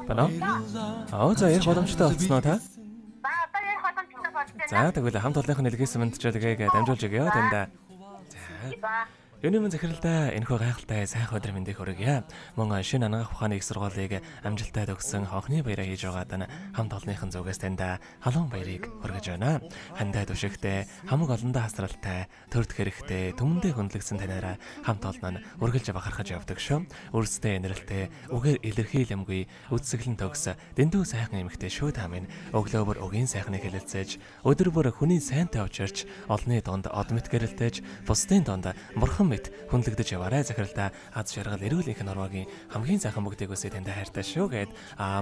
Бана. За ярих боломжтой болцсноо та? Одоо ярих боломжтой болж байна. За тэгвэл хамт олонныхын нэлгээсэн мэдчилгээг дамжуулж өгье танд. За. Юуны мөн захиралтай энэхүү гайхалтай сайхан өдөр мэндийг хүргье. Мөн шинэ анагаах ухааны их сургуулийг амжилттай төгссөн хонхны баяраа хийж байгаад хамт олонныхын зүгээс танд халуун баярыг хүргэж байна. Хандаа түшигтэй, хамаг олондоо хасралтай, төрд хэрэгтэй, түмэндээ хөндлөгсөн танаараа хамт олон нь үргэлж бахархаж явдаг шүү. Өөрсдөө инэрэлтэй, үгээр илэрхийлэмгүй, үдсэглэн төгс, дэндүү сайхан эмэгтэй шүү та минь. Өглөө бүр өгийн сайхныг хэлэлцээж, өдөр бүр хүний сайнтай учирч, олонний донд од мэт гэрэлтэж, бусдын донд мурхан хүнлэгдэж яваарай захиралтай аз жаргал эрүүл их норвогийн хамгийн сайхан бүгдийг үсээ танд хайртай шүү гэд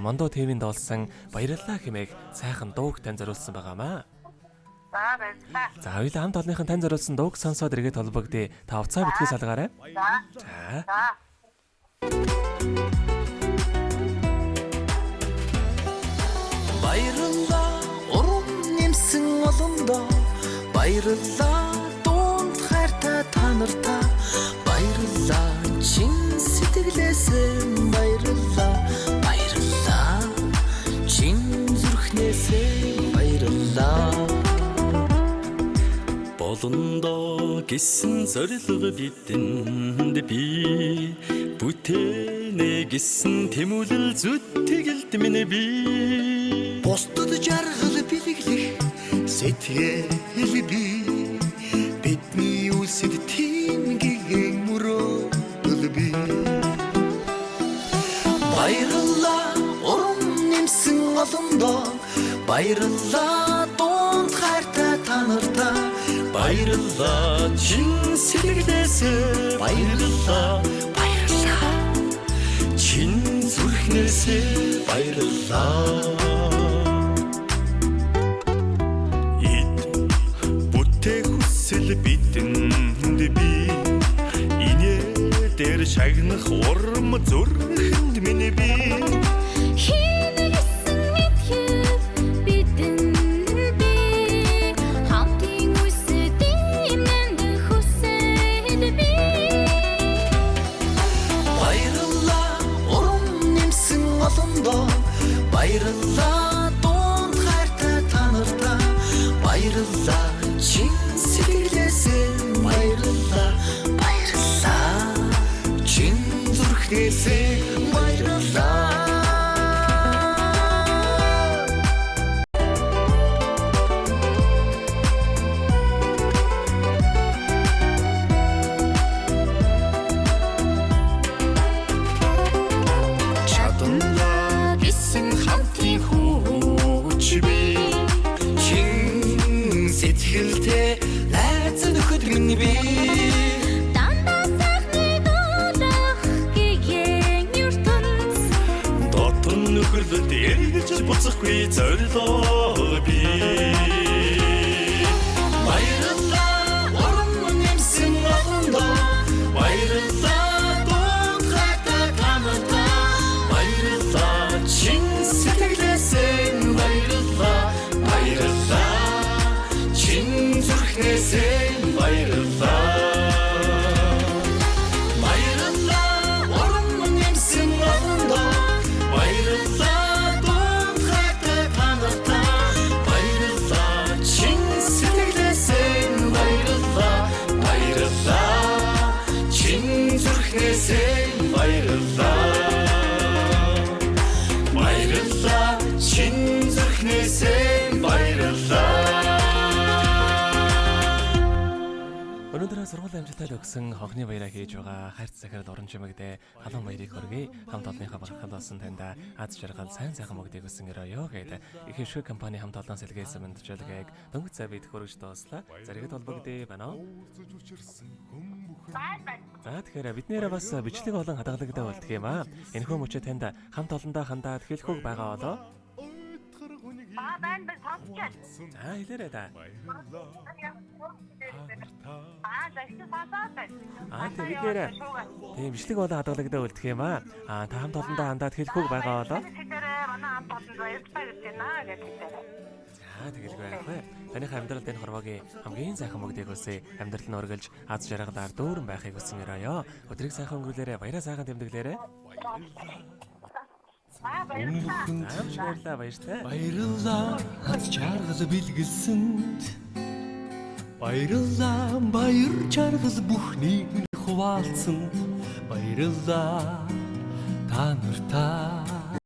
Мондо ТV-нд дуулсан баярлалаа хэмээх сайхан дууг тань зориулсан байгаамаа. За баярлалаа. За хоёулаа хамт олонныхон тань зориулсан дууг сонсоод эргээд холбогдъё. Та уцаа битгий салгаарай. За. Баярлалаа урам нэмсэн олондоо баярлалаа та нартай баярлалаа чин сэтгэлээсээ баярлалаа баярлалаа чин зүрхнээсээ баярлалаа болондоо гэсэн зорилго бидэнд би бүтээнэ гэсэн тэмүүлэл зүтгэлд минь би бусдад жаргал бэлэглэх сэтгэл би бидний үсэд тимгэн мөрөөл би баярлалаа урам нэмсэн олондоо баярлалаа дунд хайртай та нартай баярлалаа чин сэтгэлээсээ баярлалаа баярлалаа чин зүрхнээсээ баярлалаа бидэнд би инээ дээр шагнах урам зүрхэнд минь би хинэгсэн мэдхэд бидэнд би хамтын үсэдийн мэнд хүсэд би баярлалаа урам нэмсэн олондоо баярлалаа дунд хайртай та нартай баярлалаа чин сэтгэлээсээ баярлалаа баярлалаа чин зүрхнээсээ баярлалаа чадандаа гисэн хамтын хүүч би чин сэтгэлтэй би дандаа сайхны дуулах гэгэн ертөнц дотор нөхөрлөлд эргэж буцахгүй зорилоо би баярлалаа урам нэмсэн олондоо баярлалаа дунд хайртай та нартай баярлалаа чин сэтгэлээсээ баярлалаа баярлалаа чин зүрхнээсээ баярлалаа баярлалаа урам нэмсэн олондоо баярлалаа дунд хайртай та нартай баярлалаа чин сэтгэлээсээ баярлалаа баярлалаа чин зүрхнээсээ баярлалаа баярлалаа чин зүрхнээсээ баярлалаа Өнөөдөр сургуулийн амжилттай төгссөн хонхны баяраа хийж байгаа хайрц захирал уран чимэгдээ халуун баярыг хүргэе. Хамт олонныхоо барахад болсон танд аз жаргал сайн сайхан мөгдөг өсөн өрөөё гэд их хэвшиг компани хамт олон сэлгээсэн мэдчилгээг дөнгөж цай бид хүргэж дуслаа. Зэрэгт холбогдъё байна уу? За тэгэхээр биднээрээ бас бичлэг болон хадгалагдаа болдго юм аа. Энэхүү мөчөө танд хамт олондоо хандаад хэлэхүүг байгаа болоо. Байна сонсч. За хэлээрэй та. Биднээрээ тийм бичлэг болон хадгалагдаа болдго юм аа. Та хамт олондоо хандаад хэлэхүүг байгаа болоо. Манай хамт олон баярлалаа гэж байна гэдэг. За тэгэл байх бай. Таних амьдралд энэ хорвоогийн хамгийн сайхан мөгдийг хүсье. Амьдрал нь ургалж аз жаргалаар дүүрэн байхыг хүсэн өрөөё. Өдрийг сайхан өнгөрүүлээрэ, баяраа сайхан тэмдэглээрэ. Баярлалаа баяртай. Баярлалаа аз жаргал бэлгэлсэнд. Баярлалаа баяр жаргал бүхнийг хуваалцсан. Баярлалаа та нартай